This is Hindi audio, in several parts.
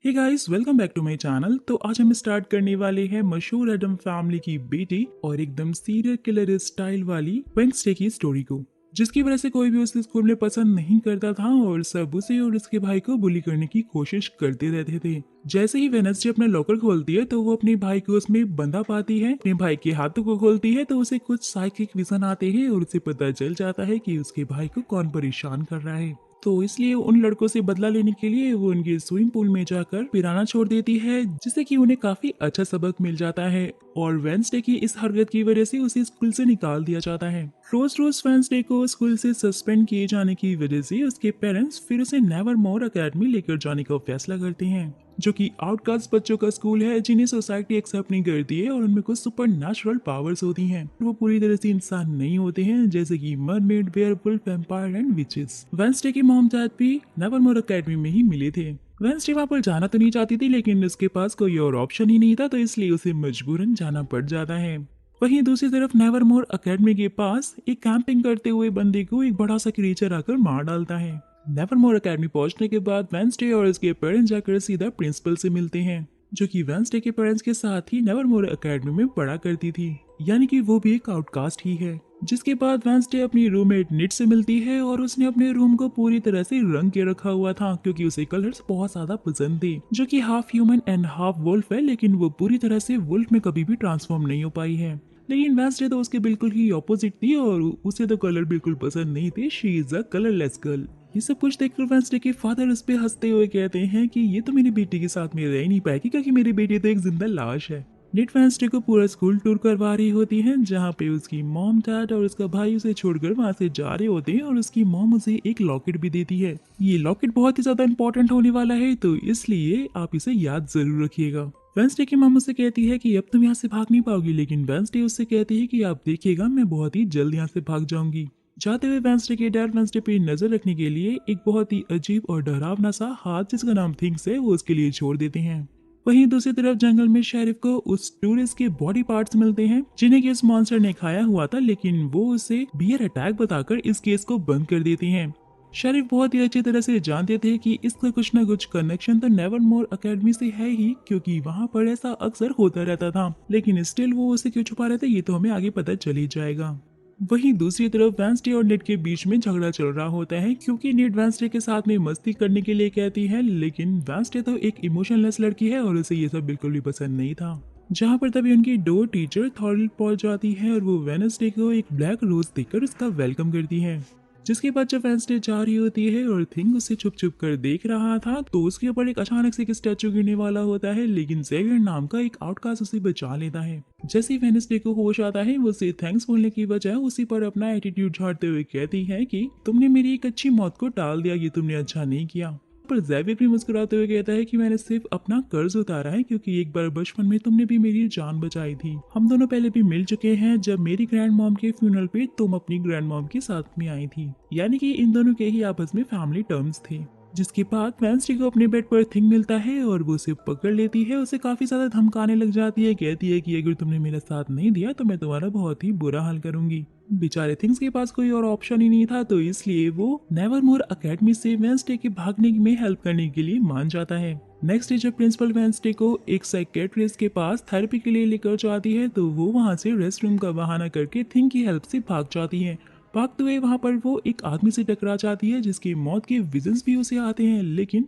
Hey guys, welcome back to my channel. तो आज हम स्टार्ट करने वाले हैं मशहूर एडम फैमिली की बेटी और एकदम सीरियल किलर स्टाइल वाली वेंसडे की स्टोरी को, जिसकी वजह से कोई भी उसे स्कूल में पसंद नहीं करता था और सब उसे और उसके भाई को बुली करने की कोशिश करते रहते थे। जैसे ही वेनसडे अपना लॉकर खोलती है तो वो अपने भाई को उसमें बंधा पाती है। अपने भाई के हाथों को खोलती है तो उसे कुछ साइकिक विजन आते हैं और उसे पता चल जाता है कि उसके भाई को कौन परेशान कर रहा है। तो इसलिए उन लड़कों से बदला लेने के लिए वो उनके स्विमिंग पूल में जाकर पिराना छोड़ देती है, जिससे कि उन्हें काफी अच्छा सबक मिल जाता है। और वेंसडे की इस हरकत की वजह से उसे स्कूल से निकाल दिया जाता है। रोज रोज वेंसडे को स्कूल से सस्पेंड किए जाने की वजह से उसके पेरेंट्स फिर उसे नेवर मोर अकेडमी लेकर जाने का फैसला करते हैं, जो कि आउटकास्ट बच्चों का स्कूल है जिन्हें सोसाइटी एक्सेप्ट नहीं करती है और उनमें कुछ सुपर नेचुरल पावर्स होती हैं। वो पूरी तरह से इंसान नहीं होते हैं, जैसे कि mermaid, werewolf, vampire and witches. Wednesday के मॉम डैड भी नेवरमोर एकेडमी में ही मिले थे। वेंसडे वहां पर जाना तो नहीं चाहती थी, लेकिन उसके पास कोई और ऑप्शन ही नहीं था, तो इसलिए उसे मजबूरन जाना पड़ जाता है। वहीं दूसरी तरफ नेवरमोर एकेडमी के पास एक कैंपिंग करते हुए बंदे को एक बड़ा सा क्रीचर आकर मार डालता है। नेवरमोर एकेडमी पहुंचने के बाद वेंसडे और उसके पेरेंट्स जाकर सीधा प्रिंसिपल से मिलते हैं, जो कि वेंसडे के पेरेंट्स के साथ ही नेवरमोर एकेडमी में पढ़ा करती थी, यानी कि वो भी एक आउटकास्ट ही है। जिसके बाद वेंसडे अपनी रूममेट निट से मिलती है और उसने अपने रूम को पूरी तरह से रंग के रखा हुआ था, क्योंकि उसे कलर्स बहुत ज्यादा पसंद थे। जो कि half human and half wolf है, लेकिन वो पूरी तरह से वुल्फ में कभी भी ट्रांसफॉर्म नहीं हो पाई है। लेकिन वेंसडे तो उसके बिल्कुल ही ऑपोजिट थी और उसे तो कलर बिल्कुल पसंद नहीं थे। She is a colourless girl. ये सब कुछ देखकर वेंसडे के फादर उस पे हंसते हुए कहते हैं कि ये तो मेरी बेटी के साथ में रह ही नहीं पाएगी, क्योंकि मेरी बेटी तो एक जिंदा लाश है। निट वेंसडे को पूरा स्कूल टूर करवा रही होती है, जहाँ पे उसकी मॉम, डैड और उसका भाई उसे छोड़कर वहाँ से जा रहे होते हैं और उसकी मॉम उसे एक लॉकेट भी देती है। ये लॉकेट बहुत ही ज्यादा इंपॉर्टेंट होने वाला है, तो इसलिए आप इसे याद जरूर रखिएगा। वेंसडे की मॉम उसे कहती है कि अब तुम यहाँ से भाग नहीं पाओगी, लेकिन वेंसडे उससे कहती है कि आप देखिएगा, मैं बहुत ही जल्द यहाँ से भाग जाऊंगी। जाते हुए वेंसडे के डैड वेंसडे पे नजर रखने के लिए एक बहुत ही अजीब और डरावना सा हाथ, जिसका नाम थिंग्स है, वो उसके लिए छोड़ देते हैं। वहीं दूसरी तरफ जंगल में शेरिफ को उस टूरिस्ट के बॉडी पार्ट्स मिलते हैं, जिन्हें कि इस मॉन्स्टर ने खाया हुआ था, लेकिन वो उसे बियर अटैक बताकर इस केस को बंद कर देती हैं। शेरिफ बहुत ही अच्छी तरह से जानते थे कि इसका कुछ न कुछ कनेक्शन तो नेवरमोर एकेडमी से है ही, क्योंकि वहां पर ऐसा अक्सर होता रहता था। लेकिन स्टिल वो उसे क्यों छुपा रहे थे, ये तो हमें आगे पता चल ही जाएगा। वहीं दूसरी तरफ वेंसडे और निट के बीच में झगड़ा चल रहा होता है, क्योंकि निट वेंसडे के साथ में मस्ती करने के लिए कहती है, लेकिन वेंसडे तो एक इमोशनलेस लड़की है और उसे ये सब बिल्कुल भी पसंद नहीं था। जहाँ पर तभी उनकी डो टीचर थॉरल पहुंच जाती है और वो वेनसडे को एक ब्लैक रोज देकर उसका वेलकम करती है। जिसके बाद जब वेंसडे जा रही होती है और थिंग उसे छुप छुप कर देख रहा था, तो उसके ऊपर एक अचानक से एक स्टैचू गिरने वाला होता है, लेकिन जेवियर नाम का एक आउटकास्ट उसे बचा लेता है। जैसे ही वेनसडे को होश आता है, वो उसे थैंक्स बोलने की बजाय उसी पर अपना एटीट्यूड झाड़ते हुए कहती है कि तुमने मेरी एक अच्छी मौत को टाल दिया, ये तुमने अच्छा नहीं किया। पर जेवियर भी मुस्कुराते हुए कहता है कि मैंने सिर्फ अपना कर्ज उतारा है, क्योंकि एक बार बचपन में तुमने भी मेरी जान बचाई थी। हम दोनों पहले भी मिल चुके हैं, जब मेरी ग्रैंड मॉम के फ्यूनरल पे तुम अपनी ग्रैंड मॉम के साथ में आई थी, यानी कि इन दोनों के ही आपस में फैमिली टर्म्स थे। जिसके बाद वेंसडे को अपने बेड पर थिंग मिलता है और वो उसे पकड़ लेती है, उसे काफी ज्यादा धमकाने लग जाती है, कहती है कि अगर तुमने मेरा साथ नहीं दिया तो मैं तुम्हारा बहुत ही बुरा हाल करूंगी। बेचारे थिंग्स के पास कोई और ऑप्शन ही नहीं था, तो इसलिए वो नेवरमोर एकेडमी से वेंसडे के भागने में हेल्प करने के लिए मान जाता है। नेक्स्ट डे जब प्रिंसिपल वेंसडे को एक साइकेट्रिस्ट के पास थेरेपी के लिए लेकर जाती है, तो वो वहाँ से रेस्ट रूम का बहाना करके थिंग की हेल्प से भाग जाती है। भागते हुए वहां पर वो एक आदमी से टकरा जाती है, जिसकी मौत के विजन्स भी उसे आते हैं,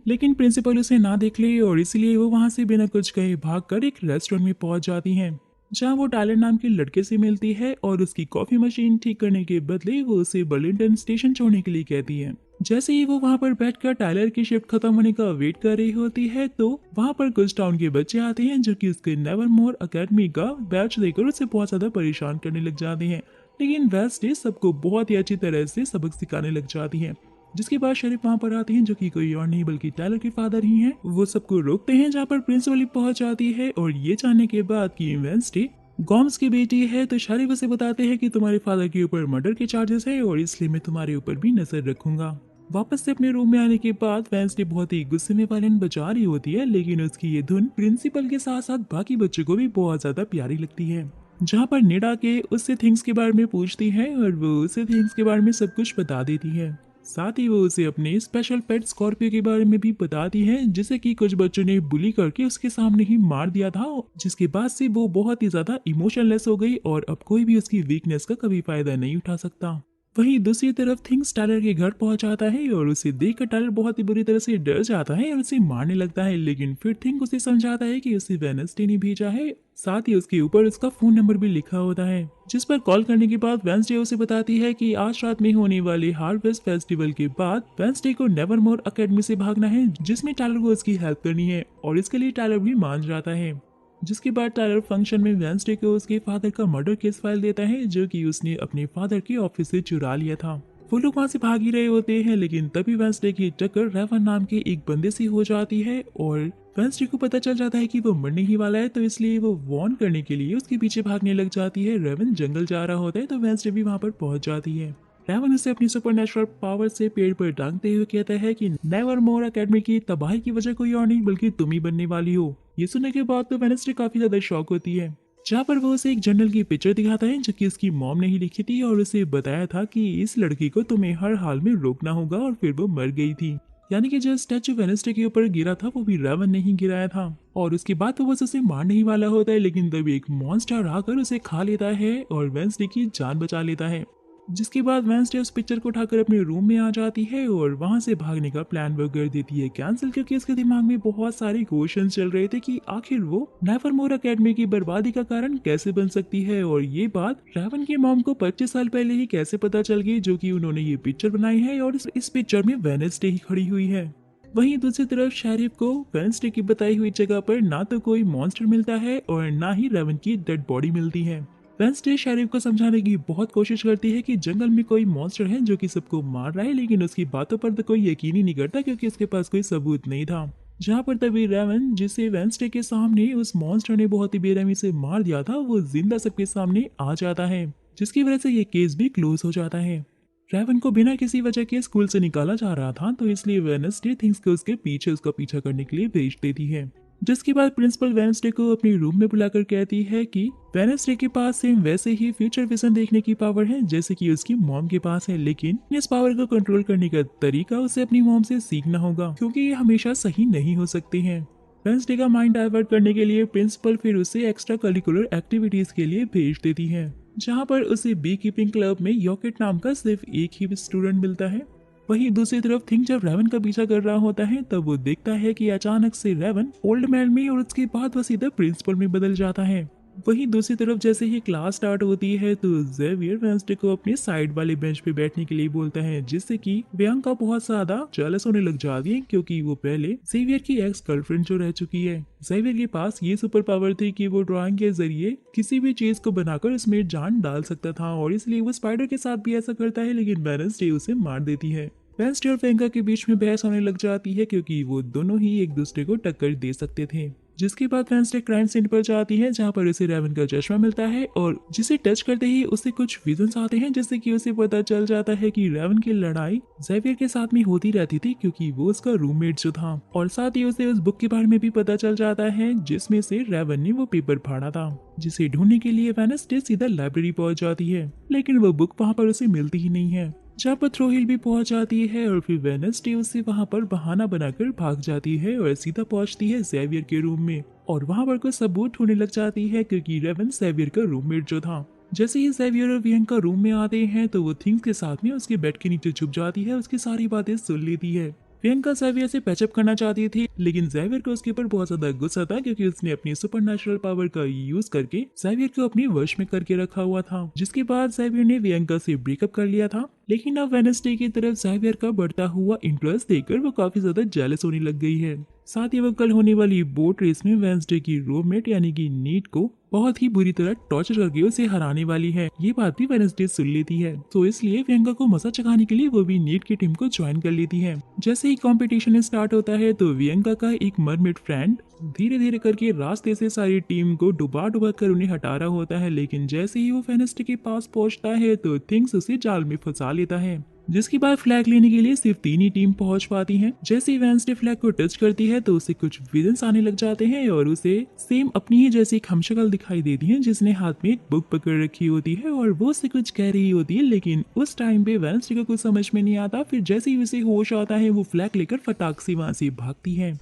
लेकिन प्रिंसिपल उसे ना देख ले और इसलिए वो वहां से बिना कुछ कहे भागकर एक रेस्टोरेंट में पहुंच जाती हैं, जहां वो टायलर नाम के लड़के से मिलती है और उसकी कॉफी मशीन ठीक करने के बदले वो उसे बर्लिंगटन स्टेशन छोड़ने के लिए कहती है। जैसे ही वो वहां पर बैठकर टायलर की शिफ्ट खत्म होने का वेट कर रही होती है, तो वहां पर कुछ टाउन के बच्चे आते हैं, जो कि उसके नेवरमोर एकेडमी का बैच देकर उसे बहुत ज्यादा परेशान करने लग जाते हैं। लेकिन वेंसडे सबको बहुत ही अच्छी तरह से सबक सिखाने लग जाती है। जिसके बाद शरीफ वहां पर आते हैं, जो कि कोई और नहीं बल्कि टायलर के फादर ही हैं। वो सबको रोकते हैं, जहाँ पर प्रिंसिपल पहुंच जाती है और ये जानने के बाद कि वेंसडे गॉम्स की बेटी है, तो शरीफ उसे बताते हैं कि तुम्हारे फादर के ऊपर मर्डर के चार्जेस है और इसलिए मैं तुम्हारे ऊपर भी नजर रखूंगा। वापस से अपने रूम में आने के बाद वेंसडे बहुत ही गुस्से में वायलिन बजा रही होती है, लेकिन उसकी ये धुन प्रिंसिपल के साथ साथ बाकी बच्चों को भी बहुत ज्यादा प्यारी लगती है। जहाँ पर निड आके उससे थिंग्स के बारे में पूछती है और वो उसे थिंग्स के बारे में सब कुछ बता देती है। साथ ही वो उसे अपने स्पेशल पेट स्कॉर्पियो के बारे में भी बताती है, जिसे कि कुछ बच्चों ने बुली करके उसके सामने ही मार दिया था, जिसके बाद से वो बहुत ही ज्यादा इमोशनलेस हो गई और अब कोई भी उसकी वीकनेस का कभी फायदा नहीं उठा सकता। वहीं दूसरी तरफ थिंग्स टायलर के घर पहुंच जाता है और उसे देखकर टायलर बहुत ही बुरी तरह से डर जाता है और उसे मारने लगता है, लेकिन फिर थिंग उसे समझाता है कि उसे वेडनेसडे ने भेजा है। साथ ही उसके ऊपर उसका फोन नंबर भी लिखा होता है, जिस पर कॉल करने के बाद वेडनेसडे उसे बताती है कि आज रात में होने वाले हार्वेस्ट फेस्टिवल के बाद वेडनेसडे को नेवरमोर अकेडमी से भागना है, जिसमें टायलर को उसकी हेल्प करनी है और इसके लिए टायलर भी मान जाता है। जिसके बाद टायलर फंक्शन में वेडनेसडे को उसके फादर का मर्डर केस फाइल देता है, जो कि उसने अपने फादर के ऑफिस से चुरा लिया था। वो लोग वहां से भाग ही रहे होते हैं, लेकिन तभी वेडनेसडे की टक्कर रेवन नाम के एक बंदे से हो जाती है और वेडनेसडे को पता चल जाता है कि वो मरने ही वाला है, तो इसलिए वो वॉर्न करने के लिए उसके पीछे भागने लग जाती है। रेवन जंगल जा रहा होता है तो वेडनेसडे भी वहां पर पहुंच जाती है। रेवन उसे अपनी सुपरनेचुरल पावर से पेड़ पर टांगते हुए कहता है कि नेवरमोर अकेडमी की तबाही की वजह कोई और नहीं बल्कि तुम ही बनने वाली हो। ये सुनने के बाद तो वेडनेसडे काफी ज्यादा शॉक होती है, जहाँ पर वो उसे एक जर्नल की पिक्चर दिखाता है जो कि उसकी मॉम ने ही लिखी थी और उसे बताया था कि इस लड़की को तुम्हें हर हाल में रोकना होगा, और फिर वो मर गई थी। यानी कि जो स्टैचू वेडनेसडे के ऊपर गिरा था वो भी रेवन ने ही गिराया था, और उसके बाद तो बस उसे मारने ही वाला होता है, लेकिन तभी एक मॉन्स्टर आकर उसे खा लेता है और वेडनेसडे की जान बचा लेता है। जिसके बाद वेडनेसडे उस पिक्चर को उठाकर अपने रूम में आ जाती है और वहां से भागने का प्लान वो कर देती है कैंसिल, क्योंकि उसके दिमाग में बहुत सारे क्वेश्चंस चल रहे थे कि आखिर वो नेवरमोर अकेडमी की बर्बादी का कारण कैसे बन सकती है, और ये बात रेवन की मॉम को 25 साल पहले ही कैसे पता चल गई, जो कि उन्होंने ये पिक्चर बनाई है और इस पिक्चर में वेडनेसडे ही खड़ी हुई है। वहीं दूसरी तरफ शेरिफ को वेडनेसडे की बताई हुई जगह पर ना तो कोई मॉन्स्टर मिलता है और ना ही रेवन की डेड बॉडी मिलती है। वेडनेसडे शेरिफ को समझाने की बहुत कोशिश करती है कि जंगल में कोई मॉन्स्टर है जो कि सबको मार रहा है, लेकिन उसकी बातों पर तो कोई यकीन ही नहीं करता क्योंकि उसके पास कोई सबूत नहीं था। जहाँ पर तभी रेवन, जिसे वेडनेसडे के सामने उस मॉन्स्टर ने बहुत ही बेरहमी से मार दिया था, वो जिंदा सबके सामने आ जाता है, जिसकी वजह से ये केस भी क्लोज हो जाता है। रेवन को बिना किसी वजह के स्कूल से निकाला जा रहा था, तो इसलिए वेडनेसडे थिंग्स को उसके पीछे उसका पीछा करने के लिए भेज देती है। जिसके बाद प्रिंसिपल वेडनेसडे को अपने रूम में बुलाकर कहती है कि वेडनेसडे के पास सेम वैसे ही फ्यूचर विजन देखने की पावर है जैसे कि उसकी मॉम के पास है, लेकिन इस पावर को कंट्रोल करने का तरीका उसे अपनी मॉम से सीखना होगा, क्योंकि ये हमेशा सही नहीं हो सकते हैं। वेडनेसडे का माइंड डाइवर्ट करने के लिए प्रिंसिपल फिर उसे एक्स्ट्रा करिकुलर एक्टिविटीज के लिए भेज देती है, जहाँ पर उसे बी कीपिंग क्लब में यॉकेट नाम का सिर्फ एक ही स्टूडेंट मिलता है। वहीं दूसरी तरफ थिंग जब रेवन का पीछा कर रहा होता है तब वो देखता है कि अचानक से रेवन ओल्ड मैन में और उसके बाद वो सीधा प्रिंसिपल में बदल जाता है। वहीं दूसरी तरफ जैसे ही क्लास स्टार्ट होती है तो जेवियर वेडनेसडे को अपने साइड वाले बेंच पे बैठने के लिए बोलता है, जिससे कि बियांका बहुत ज्यादा जेलस होने लग जाती है, क्योंकि वो पहले जेवियर की एक्स गर्लफ्रेंड जो रह चुकी है। जेवियर के पास ये सुपर पावर थी कि वो ड्राइंग के जरिए किसी भी चीज को बनाकर उसमें जान डाल सकता था, और इसलिए वो स्पाइडर के साथ भी ऐसा करता है, लेकिन वेडनेसडे उसे मार देती है। वेडनेसडे और बियांका के बीच में बहस होने लग जाती है, क्योंकि वो दोनों ही एक दूसरे को टक्कर दे सकते थे। जिसके बाद वेडनेसडे क्राइम सीन पर जाती है, जहाँ पर उसे रेवन का चश्मा मिलता है और जिसे टच करते ही उसे कुछ विजन्स आते हैं, जिससे कि उसे पता चल जाता है कि रेवन की लड़ाई जेवियर के साथ में होती रहती थी, क्योंकि वो उसका रूममेट जो था, और साथ ही उसे उस बुक के बारे में भी पता चल जाता है जिसमें से रेवन ने वो पेपर फाड़ा था, जिसे ढूंढने के लिए वेडनेसडे सीधा लाइब्रेरी पहुंच जाती है, लेकिन वो बुक वहाँ पर उसे मिलती ही नहीं है। जहाँ पर थ्रोहिल भी पहुंच जाती है और फिर वेडनेसडे उससे वहां पर बहाना बनाकर भाग जाती है और सीधा पहुंचती है जेवियर के रूम में, और वहां पर कोई सबूत होने लग जाती है, क्योंकि रेवन जेवियर का रूममेट जो था। जैसे ही जेवियर और बियांका रूम में आते हैं तो वो थिंग्स के साथ में उसके बेड के नीचे छुप जाती है, उसकी सारी बातें सुन लेती है। बियांका जेवियर से पैचअप करना चाहती थी, लेकिन जेवियर को उसके ऊपर बहुत ज्यादा गुस्सा था, क्योंकि उसने अपनी सुपरनैचुरल पावर का यूज करके जेवियर को अपने वश में करके रखा हुआ था। जिसके बाद जेवियर ने बियांका से ब्रेकअप कर लिया था, लेकिन अब वेडनेसडे की तरफ जेवियर का बढ़ता हुआ इंटरेस्ट देखकर वो काफी ज्यादा जेलस होने लग गई है। साथ ही वो कल होने वाली बोट रेस में वेडनेसडे की रूममेट यानी कि नीट को बहुत ही बुरी तरह टॉर्चर करके उसे हराने वाली है। ये बात भी वेडनेसडे सुन लेती है, तो इसलिए बियांका को मजा चखाने के लिए वो भी नीट की टीम को ज्वाइन कर लेती है। जैसे ही कंपटीशन स्टार्ट होता है तो बियांका का एक मरमेड फ्रेंड धीरे धीरे करके रास्ते से सारी टीम को डुबा डुबा कर उन्हें हटा रहा होता है, लेकिन जैसे ही वो वेडनेसडे के पास पहुंचता है तो थिंग्स उसे जाल में फंसा लेता है। जिसके बाद फ्लैग लेने के लिए सिर्फ 3 ही टीम पहुंच पाती हैं। जैसे ही वेंसडे फ्लैग को टच करती है तो उसे कुछ विजन्स आने लग जाते हैं और उसे सेम अपनी ही जैसी एक हमशक्ल दिखाई देती है जिसने हाथ में एक बुक पकड़ रखी होती है और वो उसे कुछ कह रही होती है। लेकिन उस टाइम पे वेंसडे को कुछ समझ में नहीं आता। फिर जैसे ही उसे होश आता है वो फ्लैग लेकर फटाक से वहां से भागती है।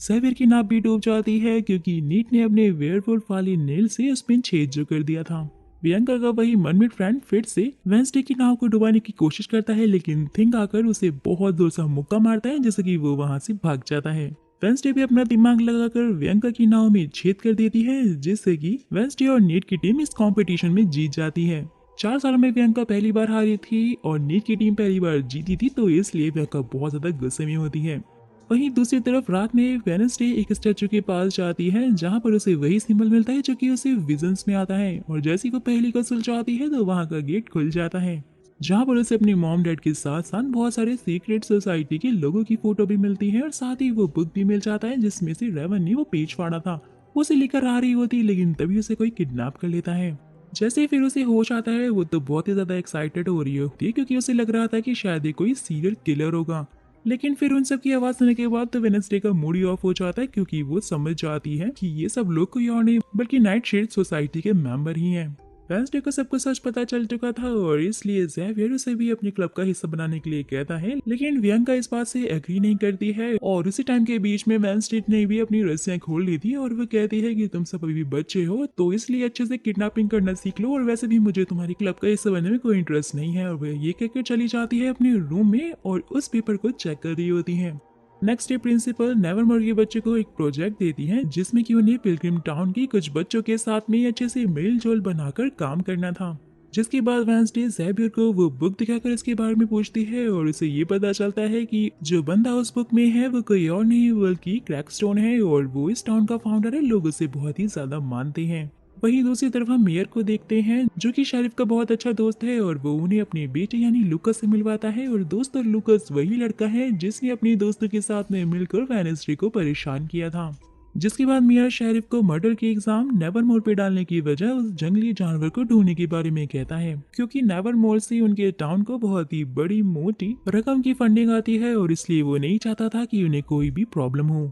ज़ेवियर की नाव भी डूब जाती है क्योंकि नीट ने अपने वेयरवुल्फ वाली नेल से उसमें छेद जो कर दिया था। बियंका का वही मनमिट फ्रेंड फिर से वेंसडे की नाव को डुबाने की कोशिश करता है, लेकिन थिंक आकर उसे बहुत जोर से मुक्का मारता है जिससे कि वो वहां से भाग जाता है। वेंसडे भी अपना दिमाग लगाकर बियंका की नाव में छेद कर देती है जिससे कि वेंसडे और नीट की टीम इस कंपटीशन में जीत जाती है। 4 साल में बियंका पहली बार हारी थी और नीट की टीम पहली बार जीती थी, तो इसलिए बियंका बहुत ज्यादा गुस्से में होती है। वहीं दूसरी तरफ रात में वेडनेसडे एक स्टैचू के पास जाती है जहां पर उसे वही सिंबल मिलता है जो कि उसे विजन्स में आता है और जैसे ही वो पहली को सुलझाती है तो वहां का गेट खुल जाता है जहां पर उसे अपने मॉम डैड के साथ साथ बहुत सारे सीक्रेट सोसाइटी के लोगों की फोटो भी मिलती है और साथ ही वो बुक भी मिल जाता है जिसमें से रेवन ने वो पेज फाड़ा था। वो उसे लेकर आ रही होती लेकिन तभी उसे कोई किडनैप कर लेता है। जैसे ही फिर उसे होश आता है वो तो बहुत ही ज्यादा एक्साइटेड हो रही होती है क्योंकि उसे लग रहा था कि शायद ये कोई सीरियल किलर होगा। लेकिन फिर उन सब की आवाज सुनने के बाद तो वेडनेसडे का मूड ही ऑफ हो जाता है क्योंकि वो समझ जाती है कि ये सब लोग कोई और नहीं बल्कि नाइट शेड सोसाइटी के मेंबर ही हैं। वेडनेसडे को सब कुछ सच पता चल चुका था और इसलिए ज़ेवियर उसे भी अपने क्लब का हिस्सा बनाने के लिए कहता है, लेकिन बियंका इस बात से एग्री नहीं करती है। और उसी टाइम के बीच में वेडनेसडे ने भी अपनी रस्सियां खोल ली थी और वो कहती है कि तुम सब अभी भी बच्चे हो तो इसलिए अच्छे से किडनैपिंग करना सीख लो और वैसे भी मुझे तुम्हारी क्लब का हिस्सा बनने में कोई इंटरेस्ट नहीं है। और वह ये कहकर चली जाती है अपने रूम में और उस पेपर को चेक कर रही होती है। नेक्स्ट डे प्रिंसिपल नेवरमोर के बच्चों को एक प्रोजेक्ट देती है जिसमें कि उन्हें पिलग्रिम टाउन की कुछ बच्चों के साथ में अच्छे से मेल जोल बनाकर काम करना था। जिसके बाद वेडनेसडे ज़ेवियर को वो बुक दिखाकर इसके बारे में पूछती है और उसे ये पता चलता है कि जो बंदा उस बुक में है वो कोई और नहीं बल्कि क्रैकस्टोन है और वो इस टाउन का फाउंडर है। लोग उसे बहुत ही ज्यादा मानते हैं। वहीं दूसरी तरफ हम मेयर को देखते हैं जो कि शेरिफ का बहुत अच्छा दोस्त है और वो उन्हें अपने बेटे यानी लूकस से मिलवाता है। और दोस्त और लूकस वही लड़का है जिसने अपने दोस्तों के साथ में मिलकर वेडनेसडे को परेशान किया था। जिसके बाद मेयर शेरिफ को मर्डर के एग्जाम नेवरमोर पे डालने की वजह उस जंगली जानवर को ढूंढने के बारे में कहता है क्योंकि नेवरमोर से उनके टाउन को बहुत ही बड़ी मोटी रकम की फंडिंग आती है और इसलिए वो नहीं चाहता था कि उन्हें कोई भी प्रॉब्लम हो।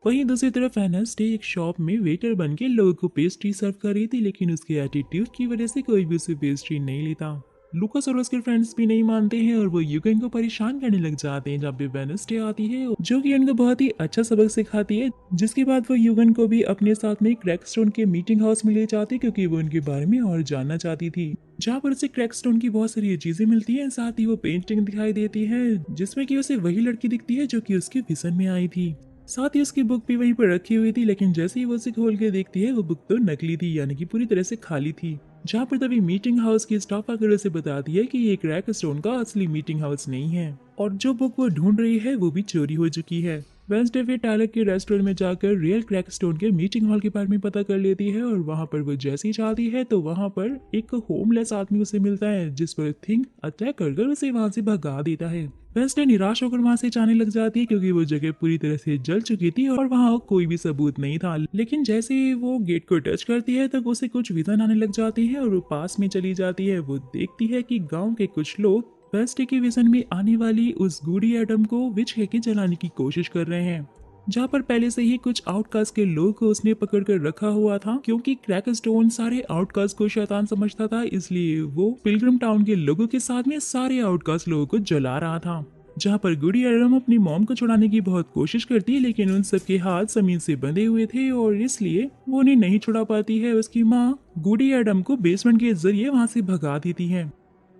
वहीं दूसरी तरफ वेडनेसडे एक शॉप में वेटर बन के लोगों को पेस्ट्री सर्व कर रही थी, लेकिन उसके एटीट्यूड की वजह से कोई भी उसे पेस्ट्री नहीं लेता। लूकस और उसके फ्रेंड्स भी नहीं मानते हैं और वो यूगन को परेशान करने लग जाते हैं जब भी वेडनेसडे आती है जो कि उनको बहुत ही अच्छा सबक सिखाती है। जिसके बाद वो यूगन को भी अपने साथ में क्रैकस्टोन के मीटिंग हाउस में ले जाती क्योंकि वो उनके बारे में और जानना चाहती थी, जहाँ पर उसे क्रैकस्टोन की बहुत सारी चीजें मिलती हैं। साथ ही वो पेंटिंग दिखाई देती है जिसमें कि उसे वही लड़की दिखती है जो कि उसके विजन में आई थी। साथ ही उसकी बुक भी वहीं पर रखी हुई थी, लेकिन जैसे ही वो उसे खोल के देखती है वो बुक तो नकली थी यानी कि पूरी तरह से खाली थी। जहाँ पर तभी मीटिंग हाउस की स्टाफ आकर उसे बताती है कि ये क्रैकस्टोन का असली मीटिंग हाउस नहीं है और जो बुक वो ढूंढ रही है वो भी चोरी हो चुकी है। वेडनेसडे फिर टायलर के रेस्टोरेंट में जाकर रियल क्रैकस्टोन के मीटिंग हॉल के बारे में पता कर लेती है और वहाँ पर वो जैसे ही जाती है तो वहाँ पर एक होमलेस आदमी उसे मिलता है जिस पर थिंक अटैक कर उसे वहाँ से भगा देता है। वेडनेसडे निराश होकर वहाँ से जाने लग जाती है क्योंकि वो जगह पूरी तरह से जल चुकी थी और वहाँ कोई भी सबूत नहीं था। लेकिन जैसे ही वो गेट को टच करती है तब उसे कुछ विजन आने लग जाती है और वो पास में चली जाती है। वो देखती है कि गांव के कुछ लोग वेडनेसडे के विजन में आने वाली उस गूडी एडम को विच कहके जलाने की कोशिश कर रहे हैं, जहाँ पर पहले से ही कुछ आउटकास्ट के लोग को उसने पकड़ कर रखा हुआ था क्योंकि क्रैकस्टोन सारे आउटकास्ट को शैतान समझता था, इसलिए वो पिलग्रिम टाउन के लोगों के साथ में सारे आउटकास्ट लोगों को जला रहा था। जहाँ पर गूडी एडम अपनी मॉम को छुड़ाने की बहुत कोशिश करती है, लेकिन उन सबके हाथ जमीन से बंधे हुए थे और इसलिए वो उन्हें नहीं छुड़ा पाती है। उसकी माँ गूडी एडम को बेसमेंट के जरिए वहाँ से भगा देती है,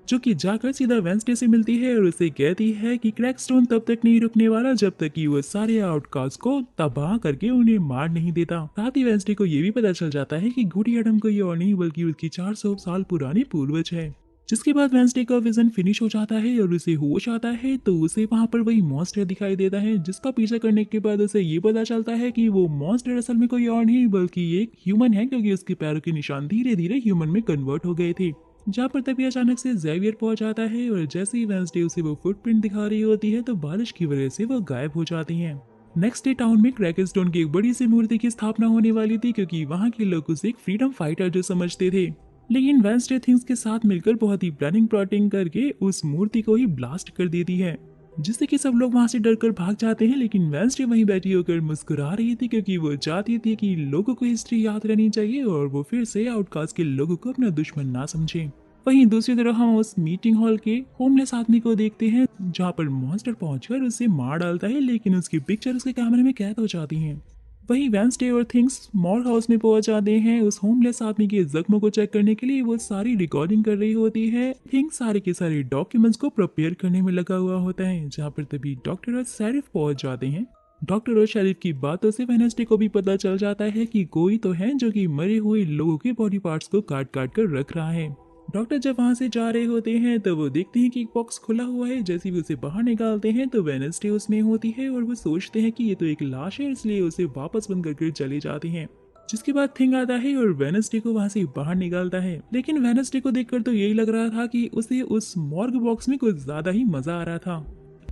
जो कि जाकर सीधा वेडनेसडे से मिलती है और उसे कहती है कि क्रैकस्टोन तब तक नहीं रुकने वाला जब तक कि वो सारे आउटकास्ट को तबाह करके उन्हें मार नहीं देता। साथ ही वेडनेसडे को ये भी पता चल जाता है कि गूडी एडम को ये और नहीं बल्कि उसकी 400 साल पुरानी पूर्वज है। जिसके बाद वेडनेसडे का विजन फिनिश हो जाता है और उसे होश आता है तो उसे वहां पर वही मॉन्स्टर दिखाई देता है, जिसका पीछा करने के बाद उसे ये पता चलता है कि वो मॉन्स्टर असल में कोई और नहीं बल्कि एक ह्यूमन है क्योंकि उसके पैरों के निशान धीरे धीरे ह्यूमन में कन्वर्ट हो गए थे। जहाँ पर तभी अचानक से ज़ेवियर पहुंच जाता है और जैसे ही वेडनेसडे उसे वो फुटप्रिंट दिखा रही होती है तो बारिश की वजह से वो गायब हो जाती हैं। नेक्स्ट डे टाउन में क्रैकस्टोन की एक बड़ी सी मूर्ति की स्थापना होने वाली थी क्योंकि वहाँ के लोग उसे एक फ्रीडम फाइटर जो समझते थे। लेकिन वेंसडे थिंग्स के साथ मिलकर बहुत ही प्लानिंग प्लॉटिंग करके उस मूर्ति को ही ब्लास्ट कर देती है, जिससे कि सब लोग वहां से डरकर भाग जाते हैं। लेकिन वेंसडे वहीं बैठी होकर मुस्कुरा रही थी क्योंकि वो चाहती थी कि लोगों को हिस्ट्री याद रहनी चाहिए और वो फिर से आउटकास्ट के लोगों को अपना दुश्मन ना समझे। वहीं दूसरी तरफ हम उस मीटिंग हॉल के होमलेस आदमी को देखते हैं जहाँ पर मॉन्स्टर पहुंचकर उसे मार डालता है, लेकिन उसकी पिक्चर उसके कैमरे में कैद हो जाती है। वहीं वेंसडे और थिंग्स मॉर्ग हाउस में पहुंच जाते हैं उस होमलेस आदमी के जख्मों को चेक करने के लिए। वो सारी रिकॉर्डिंग कर रही होती है। थिंग्स सारे के सारे डॉक्यूमेंट्स को प्रिपेयर करने में लगा हुआ होता है, जहाँ पर तभी डॉक्टर और शेरिफ पहुंच जाते हैं। डॉक्टर और शेरिफ की बातों से वेनेसडे को भी पता चल जाता है कि कोई तो है जो कि मरे हुए लोगों के बॉडी पार्ट्स को काट काट कर रख रहा है। डॉक्टर जब वहां से जा रहे होते हैं तो वो देखते हैं कि एक बॉक्स खुला हुआ है। जैसे ही उसे बाहर निकालते हैं तो वेनेसडे उसमें होती है और वो सोचते हैं कि ये तो एक लाश है, इसलिए उसे वापस बंद करके चले जाते हैं। जिसके बाद थिंग आता है और वेनेसडे को वहां से बाहर निकालता है। लेकिन वेनेसडे को देखकर तो यही लग रहा था कि उसे उस मॉर्ग बॉक्स में कुछ ज्यादा ही मजा आ रहा था।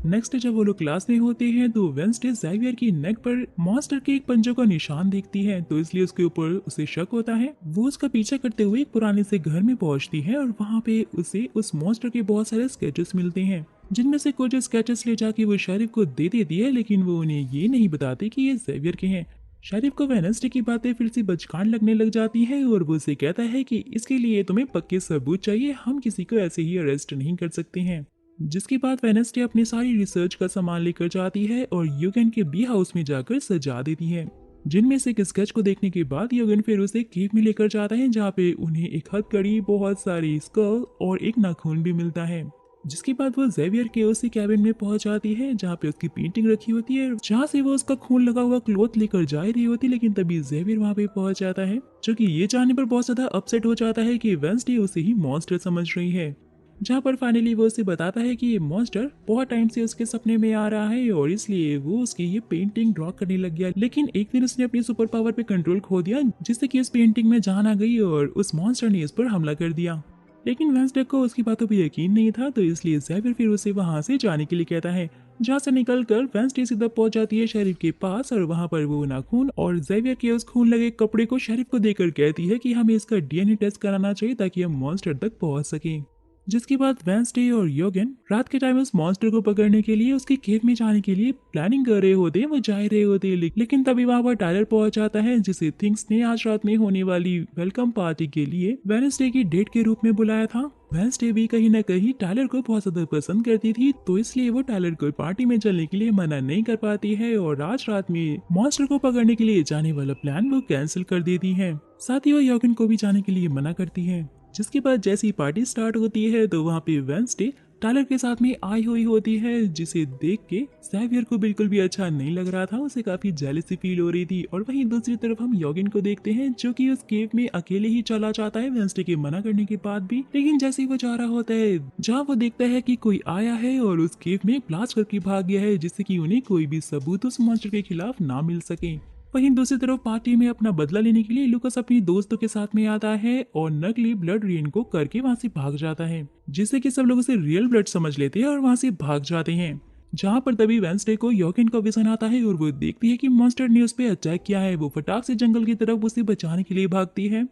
नेक्स्ट जब वो लोग क्लास में होते हैं तो वेंसडे ज़ेवियर की नेक पर मॉन्स्टर के एक पंजों का निशान देखती है, तो इसलिए उसके ऊपर उसे शक होता है। वो उसका पीछा करते हुए एक पुराने से घर में पहुंचती है और वहां पे उसे उस मॉन्स्टर के बहुत सारे स्केचेस मिलते हैं, जिनमें से कुछ स्केचेस ले जाके वो शेरिफ को दे देती है। लेकिन वो उन्हें ये नहीं बताती कि ये ज़ेवियर के हैं। शेरिफ को वेनसडे की बातें फिर से बचकान लगने लग जाती है और वो उसे कहता है कि इसके लिए तुम्हें पक्के सबूत चाहिए, हम किसी को ऐसे ही अरेस्ट नहीं कर सकते हैं। जिसके बाद वेनेसडे अपनी सारी रिसर्च का सामान लेकर जाती है और यूगेन के बी हाउस में जाकर सजा देती है, जिनमें से एक स्केच को देखने के बाद यूगेन फिर उसे केव में लेकर जाता है, जहाँ पे उन्हें एक हथकड़ी, बहुत सारी स्कल और एक नाखून भी मिलता है। जिसके बाद वो ज़ेवियर के उसी कैबिन में पहुंच जाती है जहाँ पे उसकी पेंटिंग रखी होती है, जहाँ से वो उसका खून लगा हुआ क्लोथ लेकर जा रही होती। लेकिन तभी ज़ेवियर वहाँ पे पहुंच जाता है, जो कि ये जानने पर बहुत ज्यादा अपसेट हो जाता है कि वेंसडे उसे ही मॉन्स्टर समझ रही है। जहाँ पर फाइनली वो उसे बताता है कि ये मॉन्स्टर बहुत टाइम से उसके सपने में आ रहा है और इसलिए वो उसकी ये पेंटिंग ड्रॉ करने लग गया। लेकिन एक दिन उसने अपनी सुपर पावर पे कंट्रोल खो दिया, जिससे कि उस पेंटिंग में जान आ गई और उस मॉन्स्टर ने इस पर हमला कर दिया। लेकिन वेंसडे को उसकी बातों पर यकीन नहीं था, तो इसलिए ज़ेवियर फिर उसे वहां से जाने के लिए कहता है, जहाँ से निकलकर वेंसडे सीधा पहुंच जाती है शेरिफ के पास और वहां पर वो नाखून और ज़ेवियर के उस खून लगे कपड़े को शेरिफ को देकर कहती है कि हमें इसका डीएनए टेस्ट कराना चाहिए ताकि हम मॉन्स्टर तक पहुंच सके। जिसके बाद वेंसडे और योगेन रात के टाइम उस मॉन्स्टर को पकड़ने के लिए उसके केव में जाने के लिए प्लानिंग कर रहे होते हैं, वो जा रहे होते हैं। लेकिन तभी वहां पर टायलर पहुंच जाता है, जिसे थिंग्स ने आज रात में होने वाली वेलकम पार्टी के लिए वेंसडे की डेट के रूप में बुलाया था। वेंसडे भी कहीं ना कहीं टायलर को बहुत ज्यादा पसंद करती थी, तो इसलिए वो टायलर को पार्टी में चलने के लिए मना नहीं कर पाती है और आज रात में मॉन्स्टर को पकड़ने के लिए जाने वाला प्लान वो कैंसिल कर देती है। साथ ही वो योगेन को भी जाने के लिए मना करती है। जिसके बाद जैसी पार्टी स्टार्ट होती है तो वहाँ पे वेंसडे टायलर के साथ में आई हुई होती है, जिसे देख के ज़ेवियर को बिल्कुल भी अच्छा नहीं लग रहा था, उसे काफी जेलसी फील हो रही थी। और वहीं दूसरी तरफ हम योगेन को देखते हैं, जो कि उस केव में अकेले ही चला जाता है वेंसडे के मना करने के बाद भी। लेकिन जैसे ही वो जा रहा होता है, जहाँ वो देखता है कि कोई आया है और उस केव में ब्लास्ट करके भाग गया है, जिससे कि उन्हें कोई भी सबूत उस मॉन्स्टर के खिलाफ ना मिल सके। वहीं दूसरी तरफ पार्टी में अपना बदला लेने के लिए लुकस अपनी दोस्तों के साथ में आता है और नकली ब्लड रेन को करके वहां से भाग जाता है, जिससे कि सब लोग उसे रियल ब्लड समझ लेते हैं और वहां से भाग जाते हैं। जहां पर तभी वेंसडे को योगेन का विजन आता है और वो देखती है कि मॉन्स्टर ने उस पर अटैक किया है। वो फटाक से जंगल की तरफ उसे बचाने के लिए भागती है,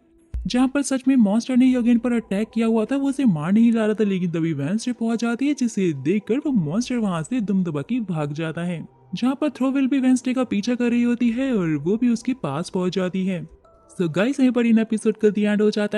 जहाँ पर सच में मॉन्स्टर ने योगेन पर अटैक किया हुआ था, वो उसे मार नहीं जा रहा था। लेकिन तभी वेंसडे पहुंच जाती है, जिसे देखकर वो मॉन्स्टर वहां से दुम दबा के भाग जाता है। जहाँ पर थ्रोविल भी वेंसडे का पीछा कर रही होती है और वो भी उसके पास पहुंच जाती है। सो गाइस, यहीं पर इन एपिसोड का द एंड हो जाता है।